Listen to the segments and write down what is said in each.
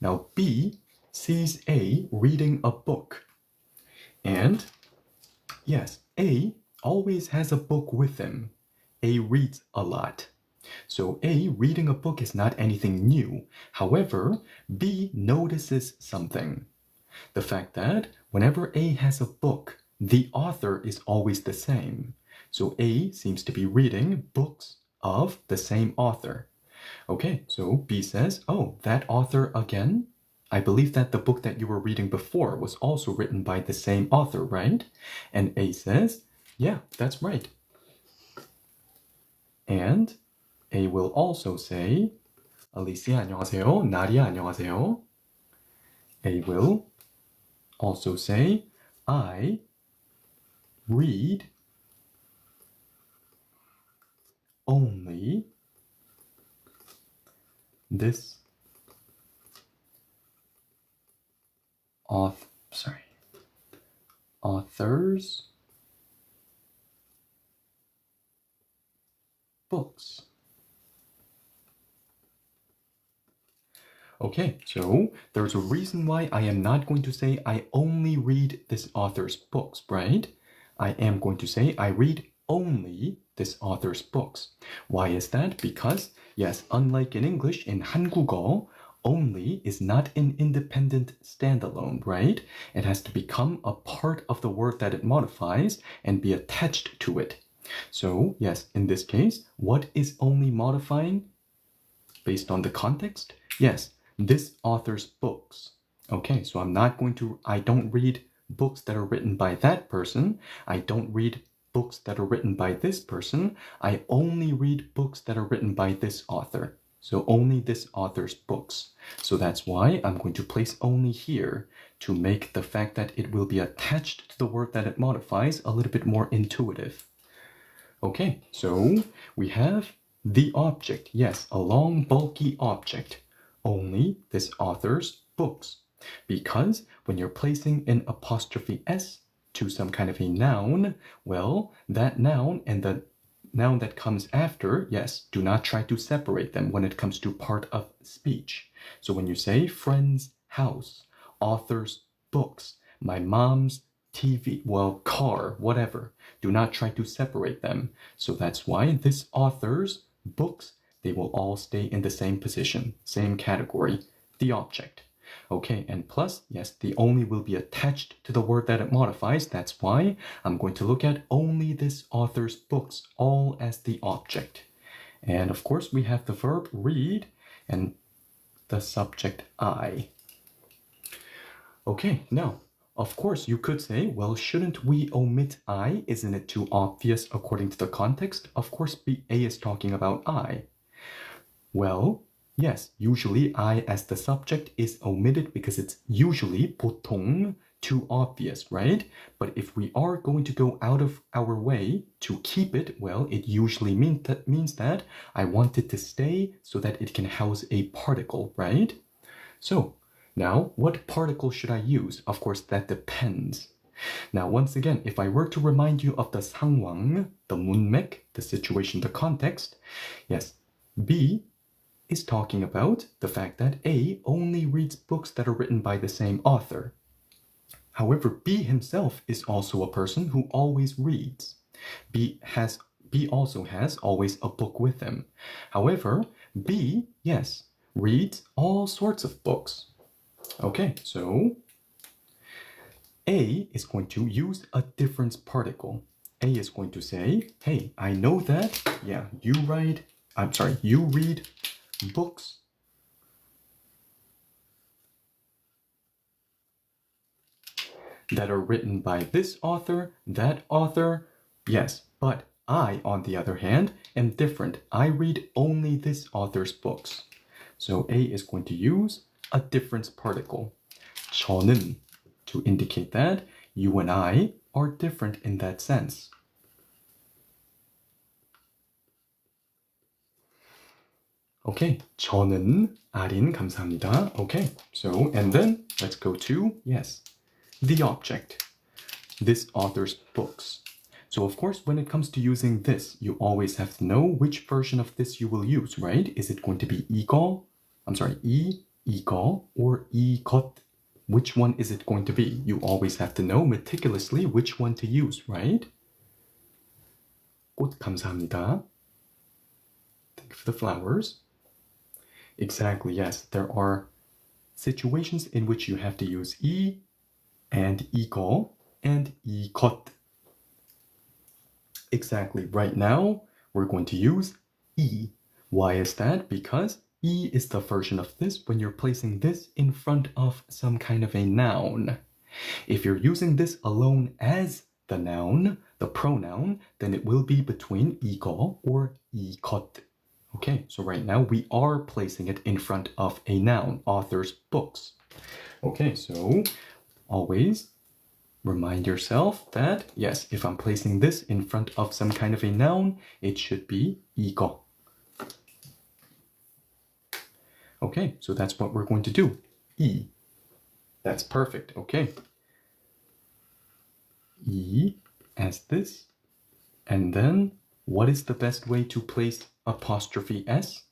Now B sees A reading a book. And yes, A always has a book with him. A reads a lot. So A reading a book is not anything new. However, B notices something. The fact that whenever A has a book, the author is always the same. So A seems to be reading books of the same author. Okay, so B says, oh, that author again? I believe that the book that you were reading before was also written by the same author, right? And A says, yeah, that's right. And A will also say, Alicia 안녕하세요. Nadia 안녕하세요. A will also say, I read only this author's books. Okay, so there's a reason why I am not going to say I only read this author's books, right? I am going to say I read only this author's books. Why is that? Because, yes, unlike in English, in 한국어, only is not an independent standalone, right? It has to become a part of the word that it modifies and be attached to it. So, yes, in this case, what is only modifying based on the context? Yes, this author's books. Okay, so I don't read books that are written by that person. I don't read books that are written by this person. I only read books that are written by this author. So only this author's books. So that's why I'm going to place only here to make the fact that it will be attached to the word that it modifies a little bit more intuitive. Okay, so we have the object. Yes, a long, bulky object. Only this author's books. Because when you're placing an apostrophe S to some kind of a noun, well, that noun and the noun that comes after, yes, do not try to separate them when it comes to part of speech. So when you say friend's house, author's books, my mom's TV, well, car, whatever, do not try to separate them. So that's why this author's books, they will all stay in the same position, same category, the object. Okay, and plus, yes, the only will be attached to the word that it modifies. That's why I'm going to look at only this author's books, all as the object. And of course, we have the verb read and the subject I. Okay, now, of course, you could say, well, shouldn't we omit I? Isn't it too obvious according to the context? Of course, A is talking about I. Well, yes, usually I as the subject is omitted because it's usually 보통 too obvious, right? But if we are going to go out of our way to keep it, well, it usually means that I want it to stay so that it can house a particle, right? So now, what particle should I use? Of course, that depends. Now, once again, if I were to remind you of the 상황, the 문맥, the situation, the context, yes, B is talking about the fact that A only reads books that are written by the same author. However, B himself is also a person who always reads. B also has always a book with him. However, B, yes, reads all sorts of books. Okay, so A is going to use a difference particle. A is going to say, hey, I know that, yeah, you read books that are written by this author, that author, yes, but I, on the other hand, am different. I read only this author's books. So A is going to use a difference particle, 저는, to indicate that you and I are different in that sense. Okay, 저는 아린 감사합니다. Okay, so and then let's go to, yes, the object, this author's books. So of course, when it comes to using this, you always have to know which version of this you will use, right? Is it going to be 이, 이거 or 이것. Which one is it going to be? You always have to know meticulously which one to use, right? 꽃 감사합니다. Thank you for the flowers. Exactly, yes. There are situations in which you have to use 이 and 이거 and 이것. Exactly. Right now, we're going to use 이. Why is that? Because 이 is the version of this when you're placing this in front of some kind of a noun. If you're using this alone as the noun, the pronoun, then it will be between 이거 or 이것. Okay, so right now we are placing it in front of a noun, author's books. Okay, so always remind yourself that, yes, if I'm placing this in front of some kind of a noun, it should be 이거. Okay, so that's what we're going to do. 이. That's perfect, okay. 이 as this. And then, what is the best way to place apostrophe S?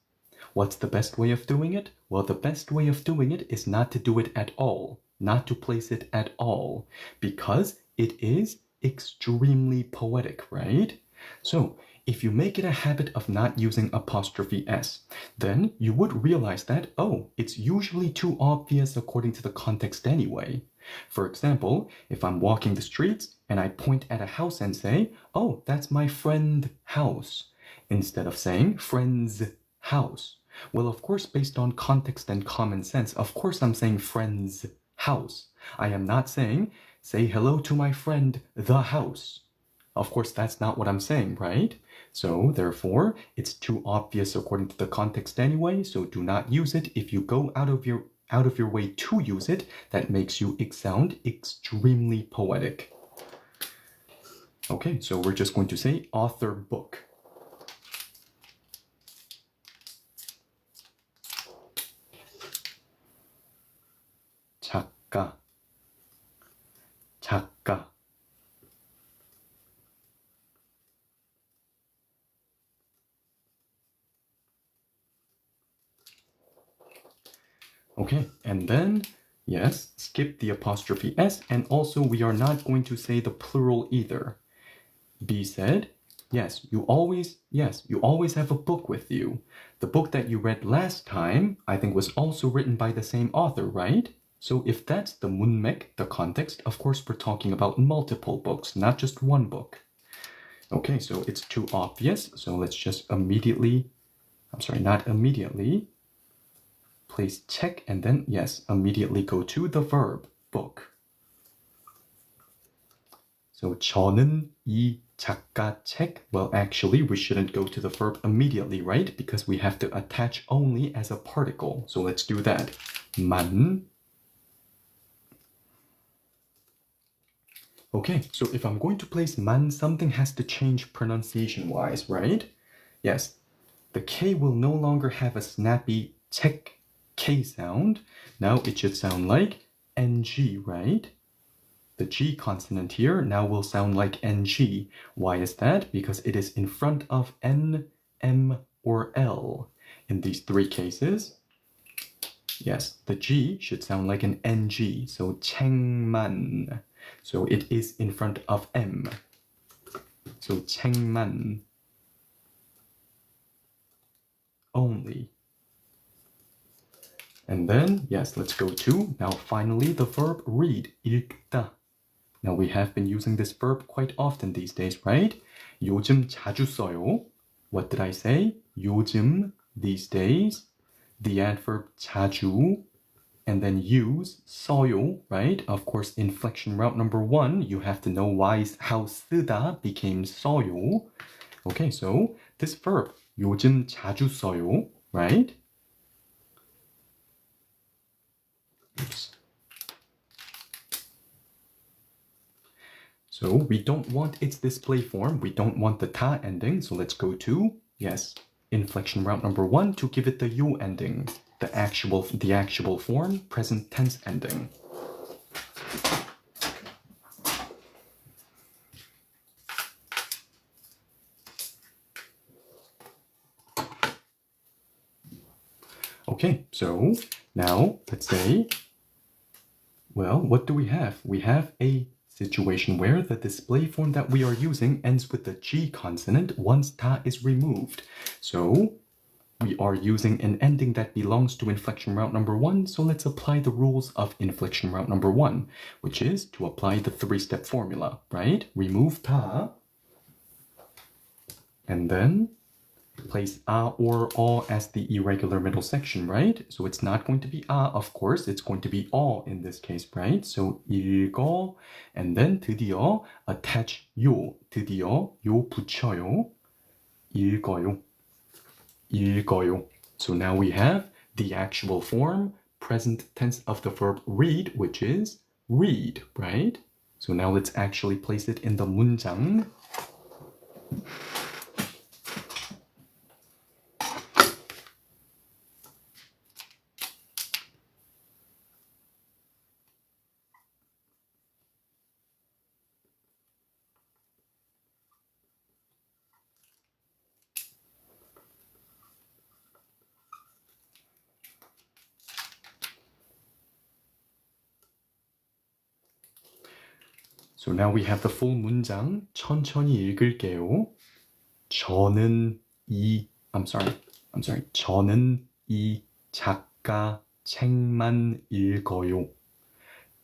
What's the best way of doing it? Well, the best way of doing it is not to do it at all. Not to place it at all. Because it is extremely poetic, right? So, if you make it a habit of not using apostrophe S, then you would realize that, oh, it's usually too obvious according to the context anyway. For example, if I'm walking the streets and I point at a house and say, oh, that's my friend's house, instead of saying friend's house. Well, of course, based on context and common sense, of course I'm saying friend's house. I am not saying, say hello to my friend, the house. Of course, that's not what I'm saying, right? So, therefore, it's too obvious according to the context anyway, so do not use it. If you go out of your way to use it, that makes you sound extremely poetic. Okay, so we're just going to say author book. 작가, 작가. Okay, and then, yes, skip the apostrophe S, and also we are not going to say the plural either. B said, yes, you always have a book with you. The book that you read last time, I think, was also written by the same author, right? So if that's the 문맥, the context, of course we're talking about multiple books, not just one book. Okay, so it's too obvious, so let's just not immediately, place check and then, yes, immediately go to the verb, book. So 저는 이 작가 책, well, actually, we shouldn't go to the verb immediately, right? Because we have to attach only as a particle. So let's do that. 만. Okay, so if I'm going to place 만, something has to change pronunciation-wise, right? Yes, the K will no longer have a snappy 책 K sound. Now it should sound like NG, right? The G consonant here now will sound like NG. Why is that? Because it is in front of N, M, or L. In these three cases, yes, the G should sound like an NG. So 챙만. So it is in front of M. So 챙만. Only. And then, yes, let's go to, now finally, the verb read, 읽다. Now we have been using this verb quite often these days, right? 요즘 자주 써요. What did I say? 요즘, these days. The adverb 자주, and then use, 써요, right? Of course, inflection route number 1, you have to know how 쓰다 became 써요. Okay, so this verb, 요즘 자주 써요, right? Oops. So we don't want its display form. We don't want the ta ending. So let's go to, yes, inflection route number 1 to give it the u ending, the actual form, present tense ending. Okay, so now let's say, well, what do we have? We have a situation where the display form that we are using ends with the G consonant once ta is removed. So we are using an ending that belongs to inflection route number 1, so let's apply the rules of inflection route number 1, which is to apply the 3-step formula, right? Remove ta, and then place a or all as the irregular middle section, right? So it's not going to be a, of course, it's going to be all in this case, right? So 읽어, and then 드디어 attach 요, 드디어 요 붙여요, 읽어요, 읽어요. So now we have the actual form, present tense of the verb read, which is read, right? So now let's actually place it in the 문장. So now we have the full 문장. 천천히 읽을게요. 저는 저는 이 작가 책만 읽어요.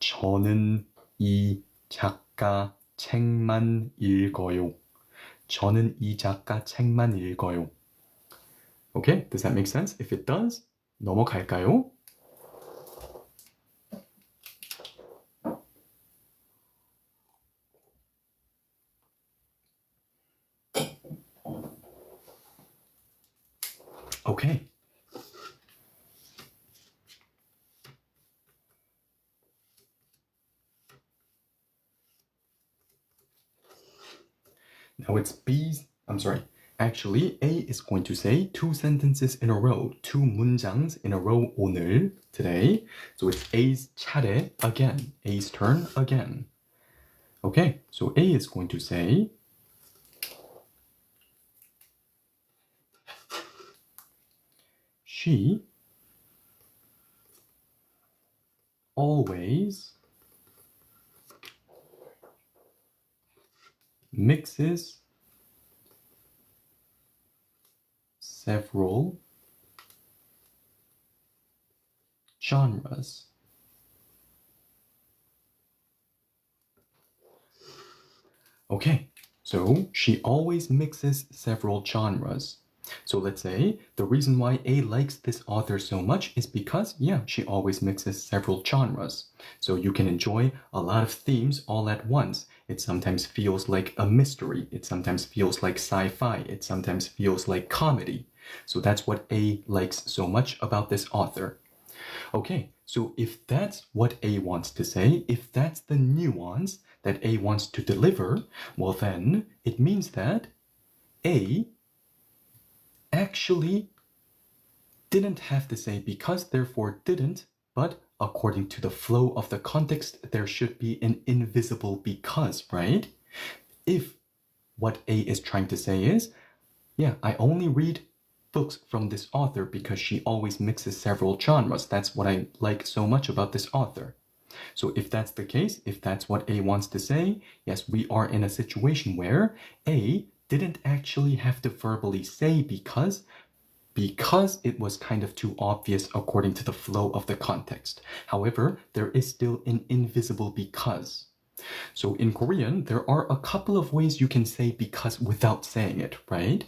저는 이 작가 책만 읽어요. 저는 이 작가 책만 읽어요. Okay, does that make sense? If it does, 넘어갈까요? Okay. Now it's B's, actually A is going to say 2 sentences in a row, 2 문장s in a row 오늘, today. So it's A's 차례 again, A's turn again. Okay, so A is going to say, she always mixes several genres. Okay, so she always mixes several genres. So let's say the reason why A likes this author so much is because, yeah, she always mixes several genres. So you can enjoy a lot of themes all at once. It sometimes feels like a mystery. It sometimes feels like sci-fi. It sometimes feels like comedy. So that's what A likes so much about this author. Okay, so if that's what A wants to say, if that's the nuance that A wants to deliver, well then it means that A actually didn't have to say because, therefore didn't, but according to the flow of the context, there should be an invisible because, right? If what A is trying to say is, yeah, I only read books from this author because she always mixes several genres. That's what I like so much about this author. So if that's the case, if that's what A wants to say, yes, we are in a situation where A didn't actually have to verbally say because it was kind of too obvious according to the flow of the context. However, there is still an invisible because. So in Korean, there are a couple of ways you can say because without saying it, right?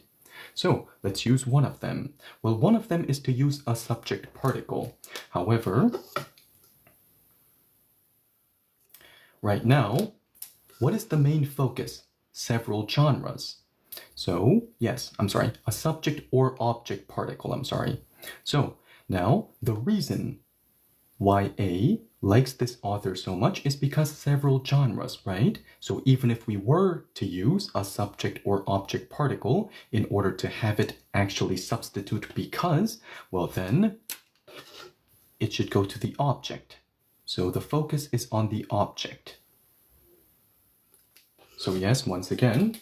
So let's use one of them. Well, one of them is to use a subject particle. However, right now, what is the main focus? Several genres. So, yes, a subject or object particle, So, now, the reason why A likes this author so much is because several genres, right? So even if we were to use a subject or object particle in order to have it actually substitute because, well then, it should go to the object. So the focus is on the object. So yes, once again,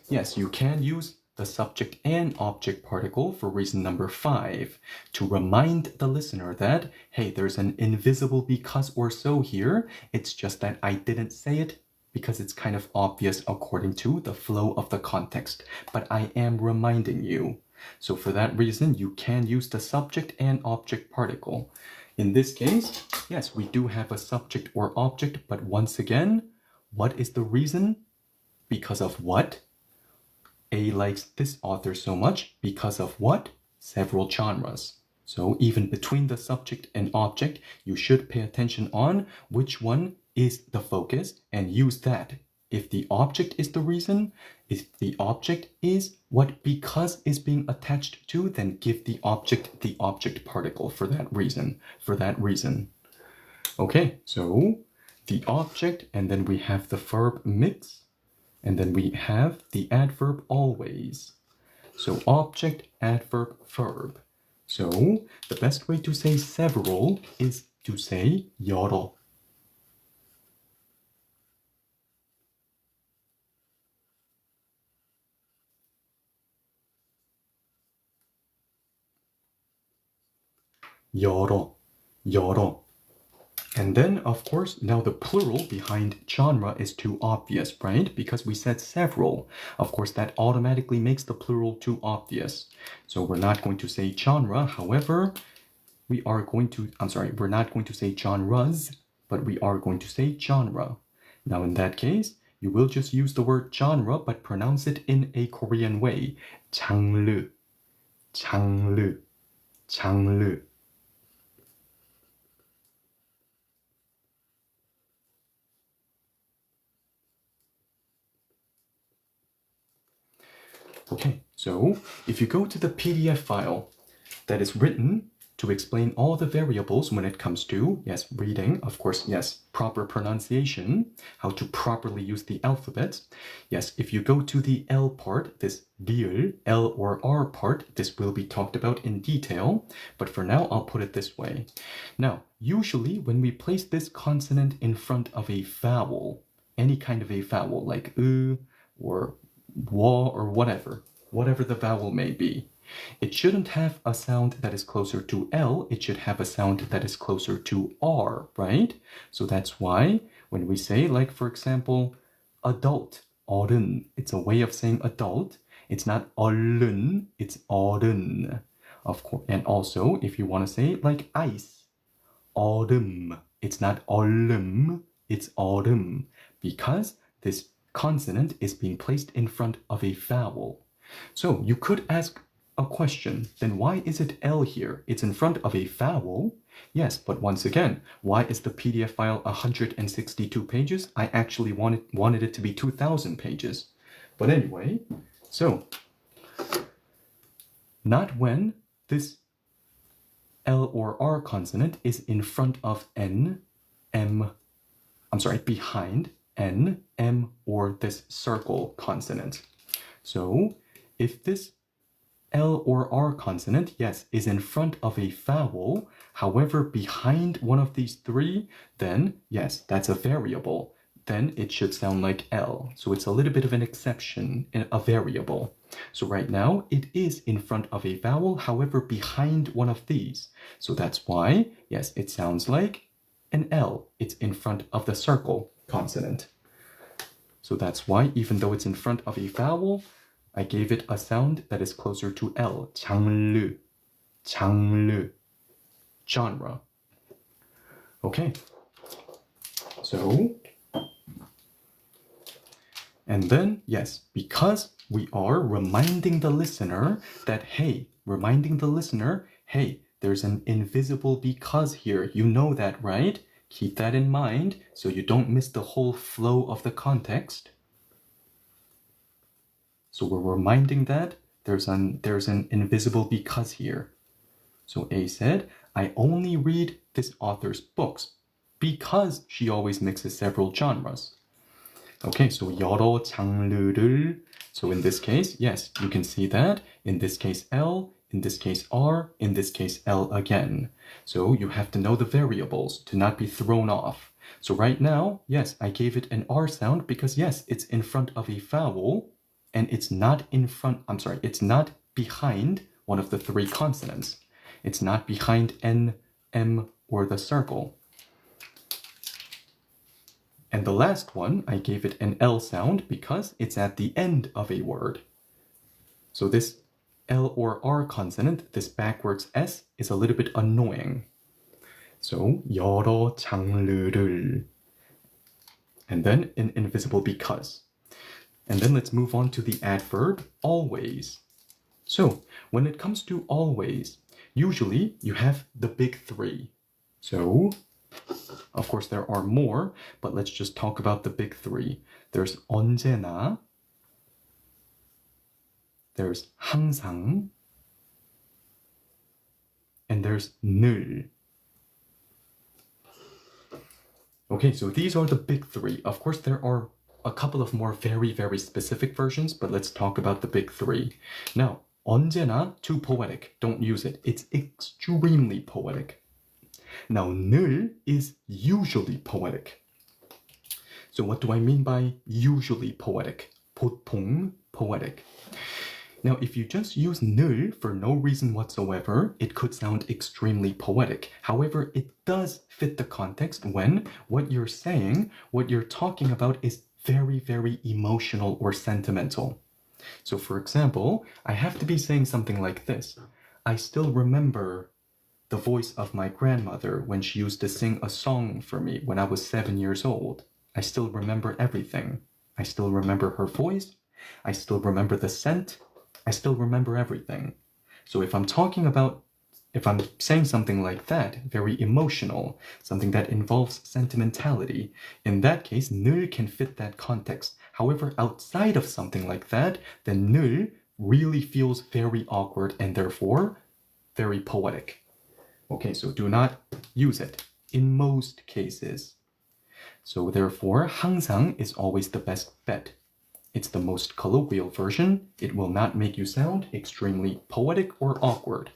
yes, you can use the subject and object particle for reason number 5, to remind the listener that, hey, there's an invisible because or so here. It's just that I didn't say it because it's kind of obvious according to the flow of the context. But I am reminding you. So for that reason, you can use the subject and object particle. In this case, yes, we do have a subject or object, but once again, what is the reason? Because of what? A likes this author so much because of what? Several genres. So even between the subject and object, you should pay attention on which one is the focus and use that. If the object is the reason, if the object is what because is being attached to, then give the object particle for that reason. Okay, so the object, and then we have the verb mix, and then we have the adverb always. So object, adverb, verb. So the best way to say several is to say 여러. 여러. And then, of course, now the plural behind genre is too obvious, right? Because we said several. Of course, that automatically makes the plural too obvious. So we're not going to say genre. However, we're not going to say genres, but we are going to say genre. Now, in that case, you will just use the word genre, but pronounce it in a Korean way. 장르. Okay, so if you go to the PDF file that is written to explain all the variables when it comes to, yes, reading, of course, yes, proper pronunciation, how to properly use the alphabet. Yes, if you go to the L part, this 리을, L or R part, this will be talked about in detail, but for now, I'll put it this way. Now, usually when we place this consonant in front of a vowel, any kind of a vowel, like or wa or whatever the vowel may be, it shouldn't have a sound that is closer to L, it should have a sound that is closer to R, right? So that's why when we say, like, for example, adult, 어른, it's a way of saying adult. It's not 얼른, it's 어른. Of course, and also if you want to say like ice, 얼음, it's not 얼음, it's 얼음, because this consonant is being placed in front of a vowel. So you could ask a question, then why is it L here? It's in front of a vowel. Yes, but once again, why is the PDF file 162 pages? I actually wanted it to be 2,000 pages. But anyway, so not when this L or R consonant is in front of behind N, M, or this circle consonant. So if this L or R consonant, yes, is in front of a vowel, however, behind one of these three, then yes, that's a variable. Then it should sound like L. So it's a little bit of an exception, a variable. So right now, it is in front of a vowel, however, behind one of these. So that's why, yes, it sounds like an L. It's in front of the circle consonant. So that's why, even though it's in front of a vowel, I gave it a sound that is closer to L. 장르, genre. Okay. So, and then, yes, because we are reminding the listener that, hey, there's an invisible because here. You know that, right? Keep that in mind so you don't miss the whole flow of the context. So we're reminding that there's an invisible because here. So A said, I only read this author's books because she always mixes several genres. Okay, so 여러 장르를. So in this case, yes, you can see that. In this case, L. In this case, R. In this case, L again. So you have to know the variables to not be thrown off. So right now, yes, I gave it an R sound because, yes, it's in front of a vowel. and it's not in front, I'm sorry, it's not behind one of the three consonants. It's not behind N, M, or the circle. And the last one, I gave it an L sound because it's at the end of a word. So this L or R consonant, this backwards S, is a little bit annoying. So 여러 장르를. And then an invisible because. And then let's move on to the adverb always. So when it comes to always, usually you have the big three. So of course there are more, but let's just talk about the big three. There's 언제나, there's 항상, and there's 늘. Okay, so these are the big three. Of course, there are a couple of more very, very specific versions, but let's talk about the big three. Now, 언제나, too poetic. Don't use it. It's extremely poetic. Now, 늘 is usually poetic. So what do I mean by usually poetic? 보통 poetic. Now, if you just use 늘 for no reason whatsoever, it could sound extremely poetic. However, it does fit the context when what you're saying, what you're talking about is very, very emotional or sentimental. So for example, I have to be saying something like this. I still remember the voice of my grandmother when she used to sing a song for me when I was 7 years old. I still remember everything. I still remember her voice. I still remember the scent. I still remember everything. So if I'm saying something like that, very emotional, something that involves sentimentality, in that case, 늘 can fit that context. However, outside of something like that, then 늘 really feels very awkward and therefore very poetic. Okay, so do not use it in most cases. So therefore, 항상 is always the best bet. It's the most colloquial version. It will not make you sound extremely poetic or awkward.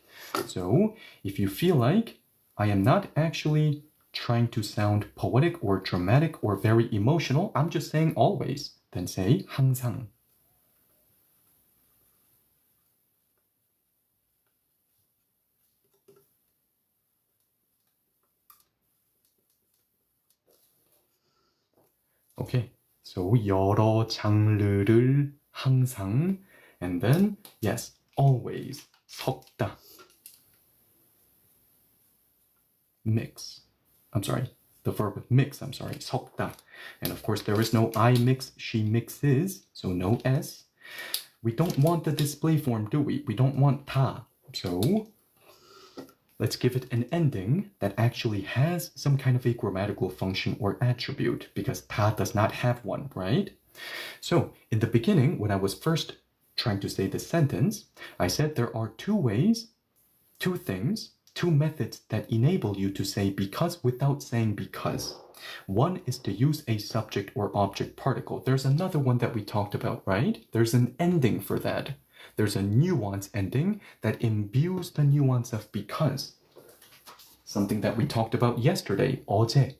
So if you feel like I am not actually trying to sound poetic or dramatic or very emotional, I'm just saying always, then say 항상. Okay. So 여러 장르를 항상, and then yes, always 섞다. Mix. I'm sorry, the verb mix, 섞다. And of course there is no I mix, she mixes, so no S. We don't want the display form, do we? We don't want 다. So let's give it an ending that actually has some kind of a grammatical function or attribute, because 다 does not have one, right? So in the beginning, when I was first trying to say this sentence, I said there are two ways, two things, two methods that enable you to say because without saying because. One is to use a subject or object particle. There's another one that we talked about, right? There's an ending for that. There's a nuance ending that imbues the nuance of because. Something that we talked about yesterday, 어제.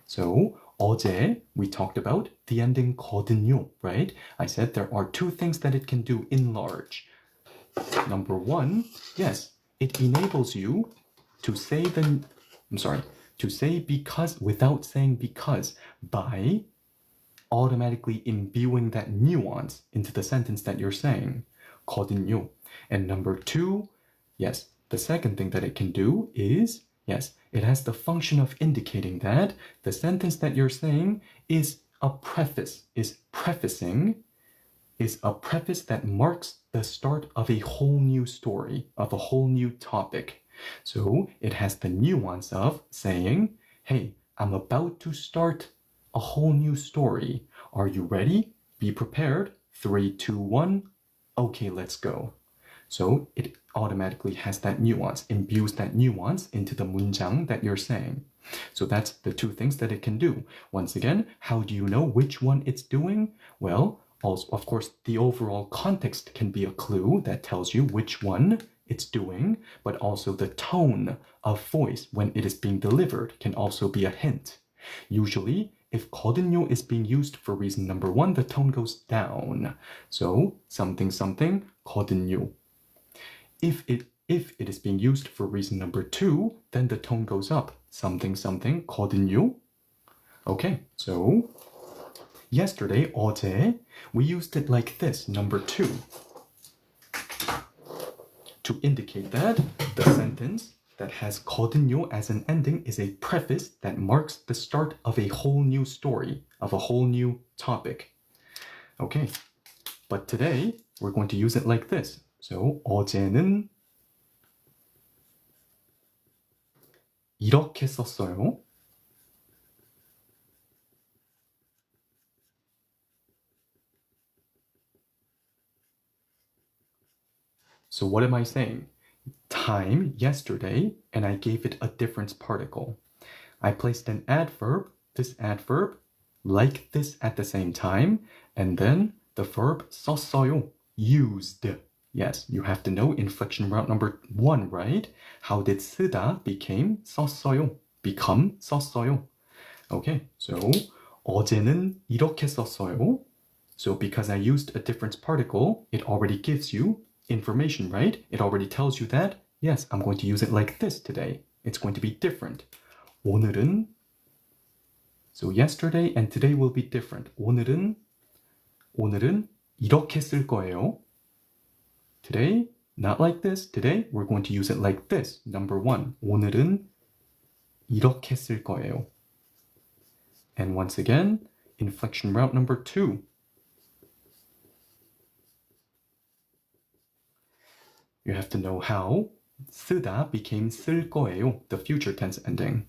So, 어제, we talked about the ending 거든요, right? I said there are two things that it can do in large. Number one, yes, it enables you to say to say because without saying because by automatically imbuing that nuance into the sentence that you're saying. 거든요. And number two, yes, the second thing that it can do is, yes, it has the function of indicating that the sentence that you're saying is a preface, is a preface that marks the start of a whole new story, of a whole new topic. So it has the nuance of saying, hey, I'm about to start a whole new story. Are you ready? Be prepared. 3, 2, 1. Okay, let's go. So it automatically has that nuance, imbues that nuance into the 문장 that you're saying. So that's the two things that it can do. Once again, how do you know which one it's doing? Well, also, of course, the overall context can be a clue that tells you which one it's doing, but also the tone of voice when it is being delivered can also be a hint. Usually, if 거든요 is being used for reason number 1, the tone goes down. So something something 거든요. If it is being used for reason number 2, then the tone goes up. Something something 거든요. Okay, so yesterday, 어제, we used it like this, number 2, to indicate that the sentence that has 거든요 as an ending is a preface that marks the start of a whole new story, of a whole new topic. Okay, but today we're going to use it like this. So 어제는 이렇게 썼어요. So what am I saying? Time, yesterday, and I gave it a difference particle. I placed an adverb, this adverb, like this at the same time, and then the verb 썼어요, used. Yes, you have to know inflection route number 1, right? How did 쓰다 became 썼어요, become 썼어요? Okay, so 어제는 이렇게 썼어요. So because I used a difference particle, it already gives you information, right? It already tells you that, yes, I'm going to use it like this today. It's going to be different. 오늘은, so yesterday and today will be different. 오늘은 이렇게 쓸 거예요. Today, not like this. Today, we're going to use it like this. Number 1, 오늘은 이렇게 쓸 거예요. And once again, inflection route number 2. You have to know how 쓰다 became 쓸 거예요, the future tense ending.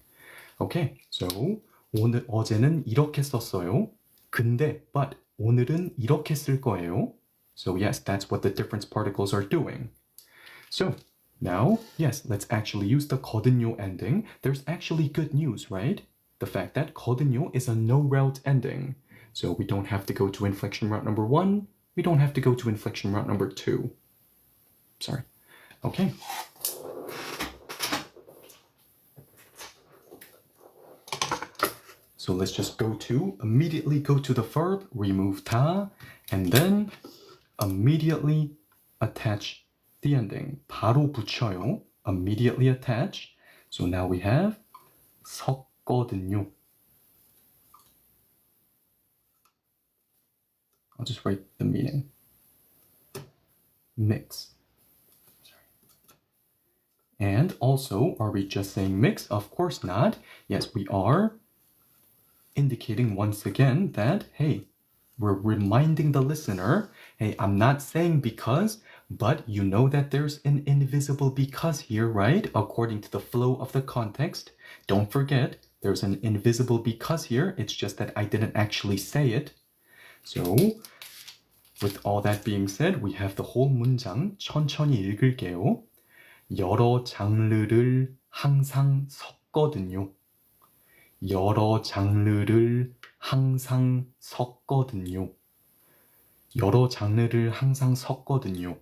Okay, so 어제는 이렇게 썼어요. 근데, but 오늘은 이렇게 쓸 거예요. So yes, that's what the difference particles are doing. So now, yes, let's actually use the 거든요 ending. There's actually good news, right? The fact that 거든요 is a no route ending. So we don't have to go to inflection route number 1. We don't have to go to inflection route number 2. Sorry. Okay. So let's just immediately go to the verb, remove 다, and then immediately attach the ending. 바로 붙여요. Immediately attach. So now we have 섞거든요. I'll just write the meaning. Mix. And also, are we just saying mix? Of course not. Yes, we are indicating once again that, hey, we're reminding the listener, hey, I'm not saying because, but you know that there's an invisible because here, right? According to the flow of the context. Don't forget, there's an invisible because here. It's just that I didn't actually say it. So, with all that being said, we have the whole 문장 천천히 읽을게요. 여러 장르를 항상 섞거든요. 여러 장르를 항상 섞거든요. 여러 장르를 항상 섞거든요.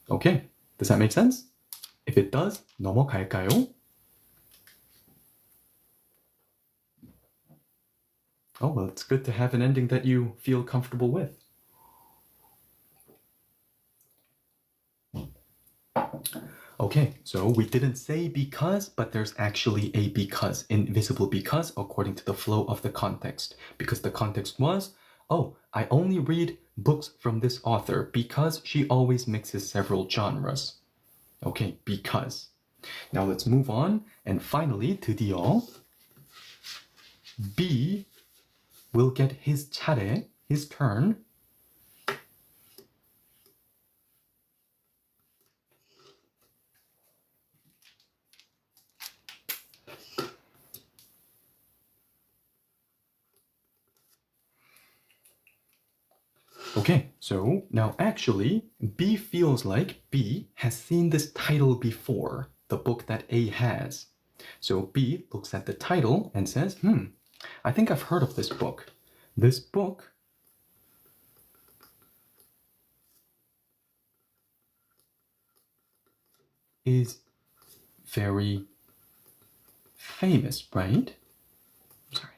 Okay, does that make sense? If it does, 넘어갈까요? Oh, well, it's good to have an ending that you feel comfortable with. Okay, so we didn't say because, but there's actually a because, invisible because, according to the flow of the context. Because the context was, oh, I only read books from this author because she always mixes several genres. Okay, because. Now let's move on. And finally, 드디어, B will get his 차례, his turn. Okay, so now actually, B feels like B has seen this title before, the book that A has. So B looks at the title and says, I think I've heard of this book. This book is very famous, right? Sorry.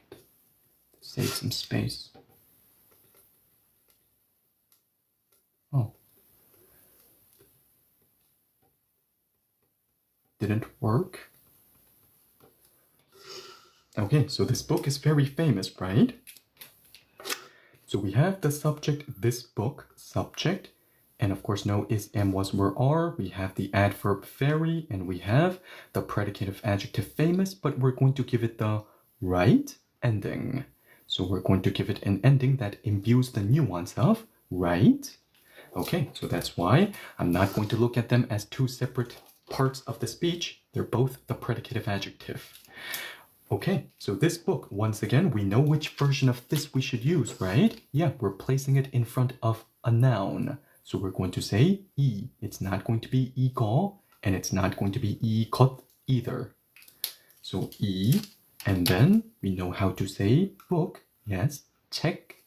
save some space. Oh. Didn't work. Okay, so this book is very famous, right? So we have the subject, this book, subject, and of course no is, am, was, were, are. We have the adverb very, and we have the predicative adjective famous, but we're going to give it the right ending. So we're going to give it an ending that imbues the nuance of right. Okay, so that's why I'm not going to look at them as two separate parts of the speech. They're both the predicative adjective. Okay, so this book, once again, we know which version of this we should use, right? Yeah, we're placing it in front of a noun. So we're going to say 이. It's not going to be 이거, and it's not going to be 이것 either. So 이, and then we know how to say book. Yes, 책.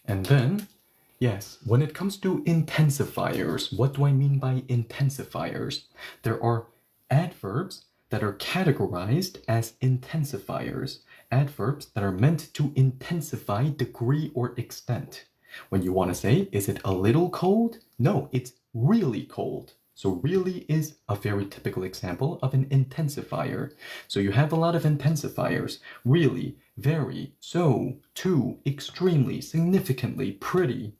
And then, yes, when it comes to intensifiers, what do I mean by intensifiers? There are adverbs that are categorized as intensifiers, adverbs that are meant to intensify degree or extent. When you want to say, is it a little cold? No, it's really cold. So really is a very typical example of an intensifier. So you have a lot of intensifiers. Really, very, so, to, extremely, significantly, pretty.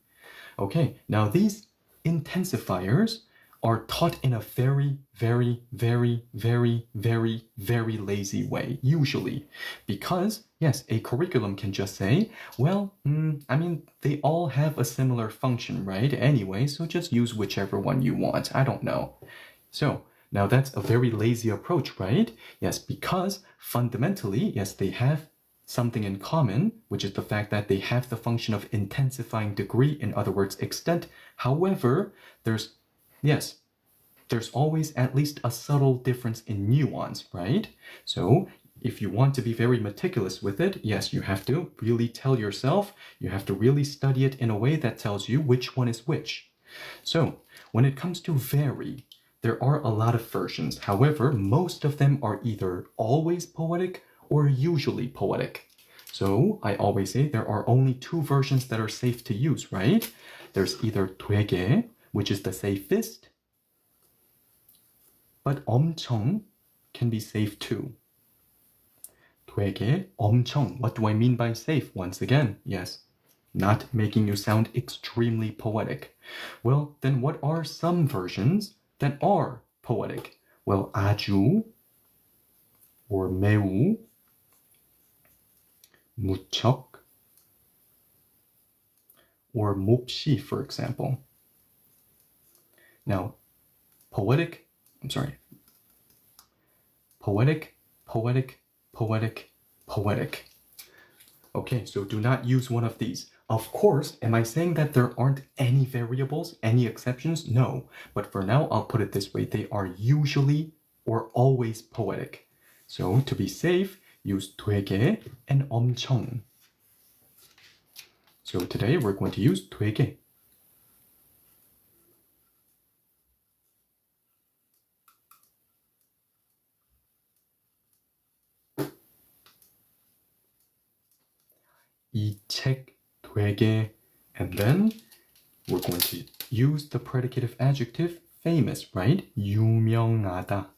Okay, now these intensifiers are taught in a very, very, very, very, very, very lazy way, usually. Because, yes, a curriculum can just say, well, I mean, they all have a similar function, right? Anyway, so just use whichever one you want. I don't know. So, now that's a very lazy approach, right? Yes, because fundamentally, yes, they have something in common, which is the fact that they have the function of intensifying degree, in other words, extent. However, there's always at least a subtle difference in nuance, right? So if you want to be very meticulous with it, yes, you have to really tell yourself, you have to really study it in a way that tells you which one is which. So when it comes to very, there are a lot of versions. However, most of them are either always poetic or usually poetic. So I always say there are only two versions that are safe to use, right? There's either 되게, which is the safest, but 엄청 can be safe too. 되게, 엄청. What do I mean by safe? Once again, yes, not making you sound extremely poetic. Well, then what are some versions that are poetic? Well, 아주 or 매우, 무척, or 몹시, for example. Now, poetic, poetic, poetic. Okay, so do not use one of these. Of course, am I saying that there aren't any variables, any exceptions? No, but for now, I'll put it this way. They are usually or always poetic. So to be safe, use 되게 and 엄청. So today we're going to use 되게. 이 책 되게, and then we're going to use the predicative adjective famous, right? 유명하다.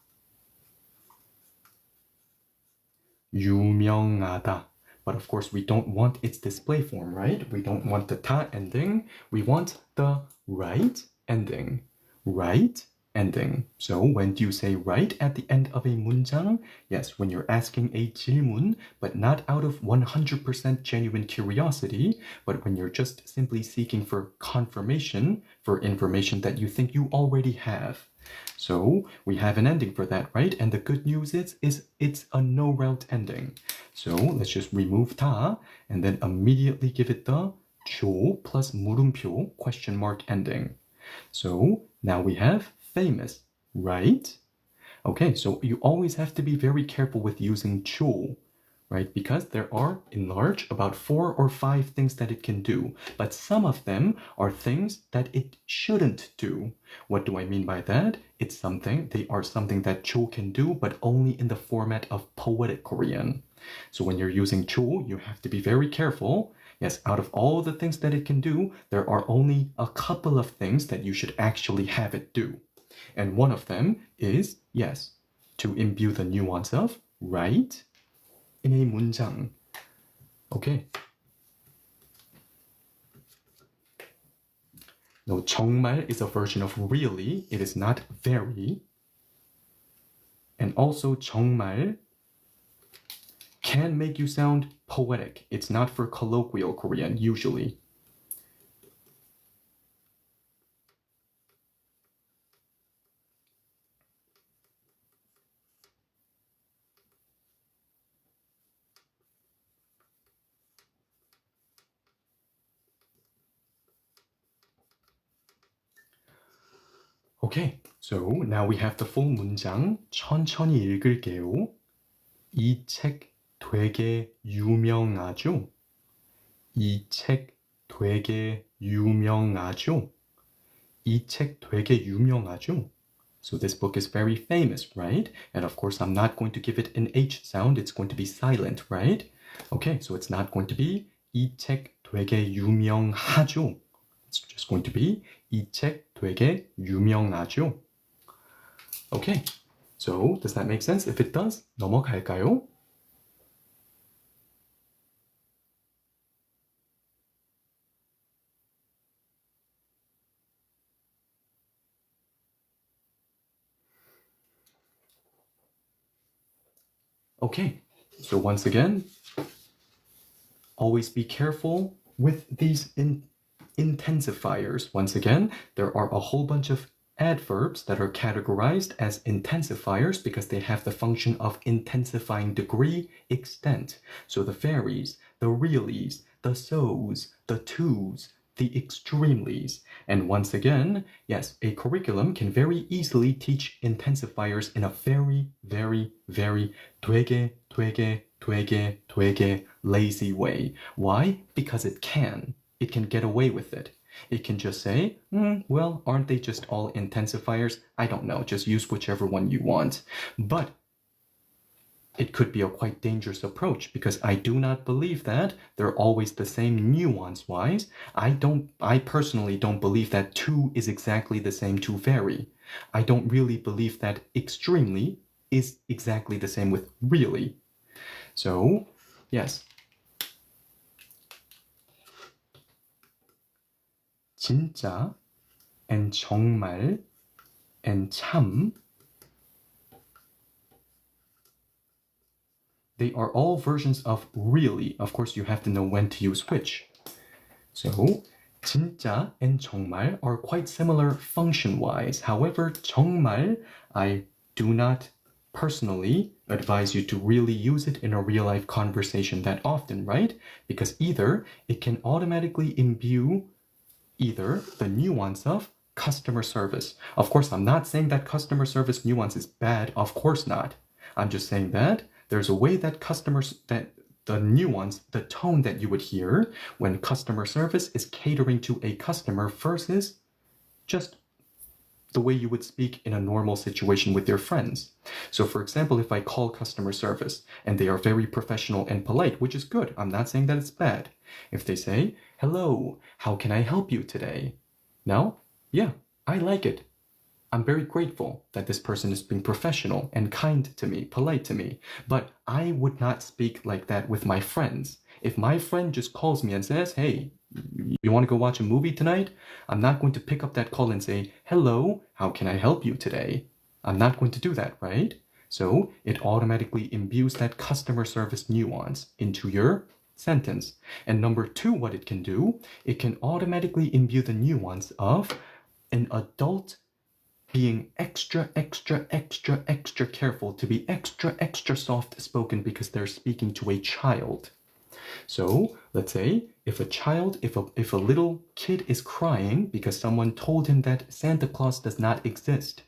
유명하다. But of course, we don't want its display form, right? We don't want the 타 ending. We want the right ending. Right ending. So when do you say right at the end of a 문장? Yes, when you're asking a 질문, but not out of 100% genuine curiosity, but when you're just simply seeking for confirmation, for information that you think you already have. So we have an ending for that, right? And the good news is it's a no route ending. So let's just remove 다 and then immediately give it the 조 plus 물음표 question mark ending. So now we have famous, right? Okay, so you always have to be very careful with using 조, right? Because there are, in large, about 4 or 5 things that it can do, but some of them are things that it shouldn't do. What do I mean by that? They are something that 조 can do, but only in the format of poetic Korean. So when you're using 조, you have to be very careful. Yes, out of all the things that it can do, there are only a couple of things that you should actually have it do. And one of them is, yes, to imbue the nuance of right in a 문장. Okay. No, 정말 is a version of really. It is not very. And also 정말 can make you sound poetic. It's not for colloquial Korean, usually. Okay, so now we have the full 문장. 천천히 읽을게요. 이 책 되게 유명하죠? 이 책 되게 유명하죠? 이 책 되게 유명하죠? So this book is very famous, right? And of course, I'm not going to give it an H sound. It's going to be silent, right? Okay, so it's not going to be 이 책 되게 유명하죠. It's just going to be 이 책 되게 유명하죠. Okay, so does that make sense? If it does, 넘어갈까요? Okay, so once again, always be careful with these intensifiers. Once again, there are a whole bunch of adverbs that are categorized as intensifiers because they have the function of intensifying degree, extent. So the very's, the really's, the so's, the to's, the extremely's. And once again, yes, a curriculum can very easily teach intensifiers in a very, very, very 되게 lazy way. Why? Because it can. It can get away with it. It can just say, well, aren't they just all intensifiers? I don't know, just use whichever one you want. But it could be a quite dangerous approach because I do not believe that they're always the same nuance-wise. I personally don't believe that to is exactly the same to very. I don't really believe that extremely is exactly the same with really. So, yes. 진짜 and 정말 and 참, they are all versions of really. Of course, you have to know when to use which. So, 진짜 and 정말 are quite similar function-wise. However, 정말, I do not personally advise you to really use it in a real-life conversation that often, right? Because either it can automatically imbue either the nuance of customer service. Of course, I'm not saying that customer service nuance is bad. Of course not. I'm just saying that there's a way that the nuance, the tone that you would hear when customer service is catering to a customer versus just the way you would speak in a normal situation with your friends. So for example, if I call customer service and they are very professional and polite, which is good, I'm not saying that it's bad. If they say, hello, how can I help you today? Now, yeah, I like it. I'm very grateful that this person is being professional and kind to me, polite to me, but I would not speak like that with my friends. If my friend just calls me and says, hey, you want to go watch a movie tonight? I'm not going to pick up that call and say, hello, how can I help you today? I'm not going to do that, right? So it automatically imbues that customer service nuance into your sentence. And number two, what it can do, it can automatically imbue the nuance of an adult being extra careful to be extra soft spoken because they're speaking to a child. So let's say if a little kid is crying because someone told him that Santa Claus does not exist.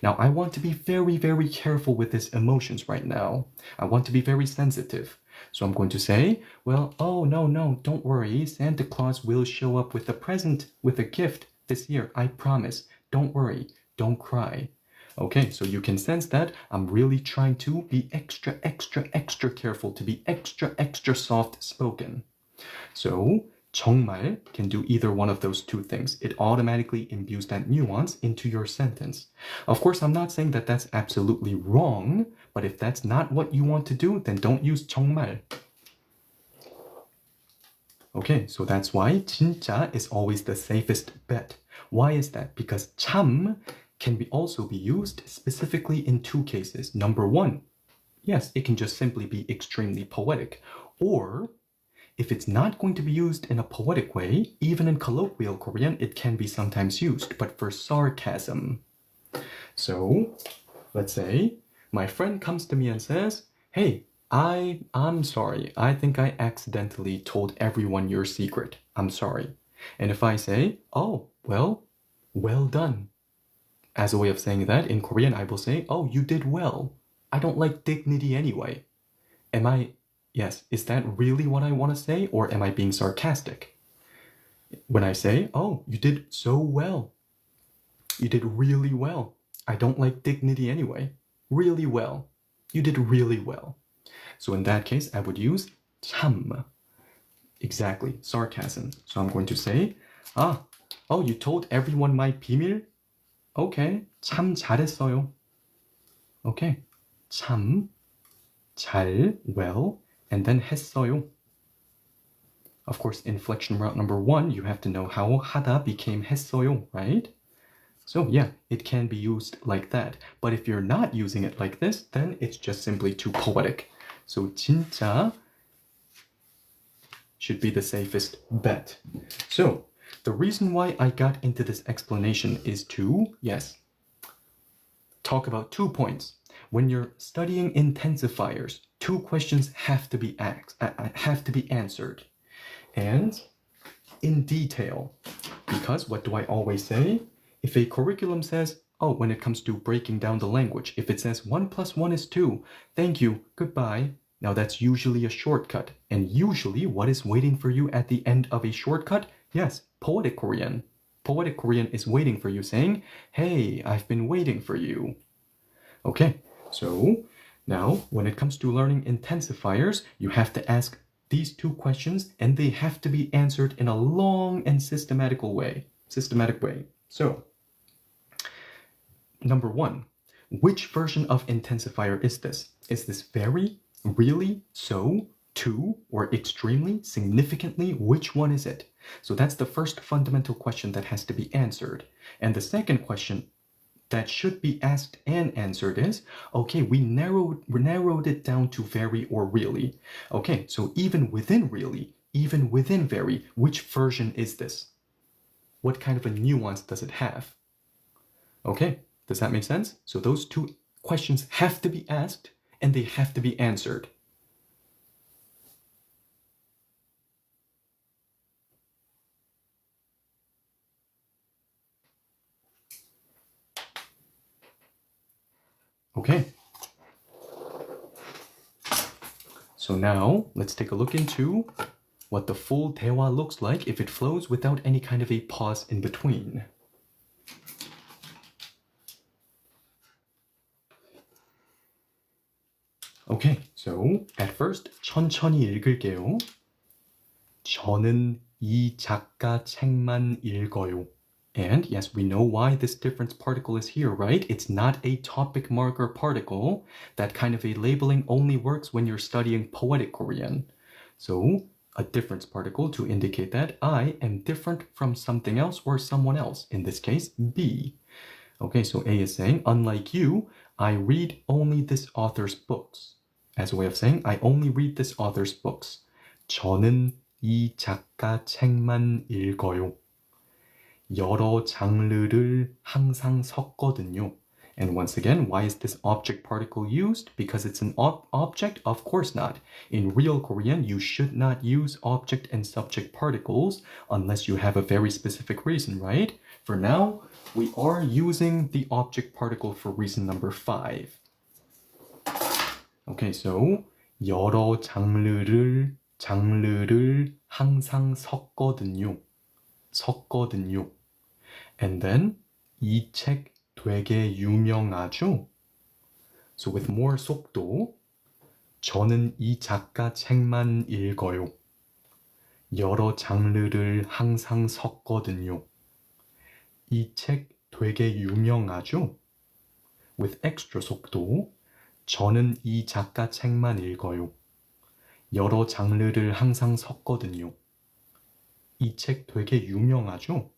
Now I want to be very careful with his emotions right now. I want to be very sensitive. So I'm going to say, well, oh, no, don't worry. Santa Claus will show up with a present, with a gift this year. I promise. Don't worry. Don't cry. Okay, so you can sense that I'm really trying to be extra careful, to be extra soft spoken. So 정말 can do either one of those two things. It automatically imbues that nuance into your sentence. Of course, I'm not saying that that's absolutely wrong, but if that's not what you want to do, then don't use 정말. Okay, so that's why 진짜 is always the safest bet. Why is that? Because 참 can also be used specifically in two cases. Number one, yes, it can just simply be extremely poetic. Or if it's not going to be used in a poetic way, even in colloquial Korean, it can be sometimes used, but for sarcasm. So, let's say my friend comes to me and says, hey, I'm sorry. I think I accidentally told everyone your secret. I'm sorry. And if I say, oh, well done. As a way of saying that, in Korean, I will say, oh, you did well. I don't like dignity anyway. Yes, is that really what I want to say, or am I being sarcastic? When I say, oh, you did so well. You did really well. I don't like dignity anyway. Really well. You did really well. So in that case, I would use 참. Exactly, sarcasm. So I'm going to say, oh, you told everyone my 비밀? Okay, 참 잘했어요. Okay, 참, 잘, well, and then 했어요. Of course, inflection route number one, you have to know how 하다 became 했어요, right? So yeah, it can be used like that. But if you're not using it like this, then it's just simply too poetic. So 진짜 should be the safest bet. So the reason why I got into this explanation is to, yes, talk about 2 points. When you're studying intensifiers, 2 questions have to be answered, and in detail. Because what do I always say? If a curriculum says, oh, when it comes to breaking down the language, if it says 1 + 1 is 2, thank you, goodbye. Now that's usually a shortcut. And usually what is waiting for you at the end of a shortcut? Yes, poetic Korean. Poetic Korean is waiting for you, saying, hey, I've been waiting for you. Okay, so now when it comes to learning intensifiers, you have to ask these 2 questions, and they have to be answered in a long and systematic way. So, number 1, which version of intensifier is this? Is this very, really, so, to, or extremely, significantly? Which one is it? So that's the first fundamental question that has to be answered. And the second question that should be asked and answered is, okay, we narrowed it down to very or really. Okay, so even within really, even within very, which version is this? What kind of a nuance does it have? Okay, does that make sense? So those 2 questions have to be asked and they have to be answered. Okay. So now let's take a look into what the full 대화 looks like if it flows without any kind of a pause in between. Okay, so at first 천천히 읽을게요. 저는 이 작가 책만 읽어요. And yes, we know why this difference particle is here, right? It's not a topic marker particle. That kind of a labeling only works when you're studying poetic Korean. So a difference particle to indicate that I am different from something else or someone else, in this case, B. Okay, so A is saying, unlike you, I read only this author's books. As a way of saying, I only read this author's books. 저는 이 작가 책만 읽어요. 여러 장르를 항상 섞거든요. And once again, why is this object particle used? Because it's an object? Of course not. In real Korean, you should not use object and subject particles unless you have a very specific reason, right? For now, we are using the object particle for reason number 5. Okay, so 여러 장르를 항상 섞거든요. And then 이 책 되게 유명하죠? So with more 속도, 저는 이 작가 책만 읽어요. 여러 장르를 항상 섞거든요. 이 책 되게 유명하죠? With extra 속도, 저는 이 작가 책만 읽어요. 여러 장르를 항상 섞거든요. 이 책 되게 유명하죠?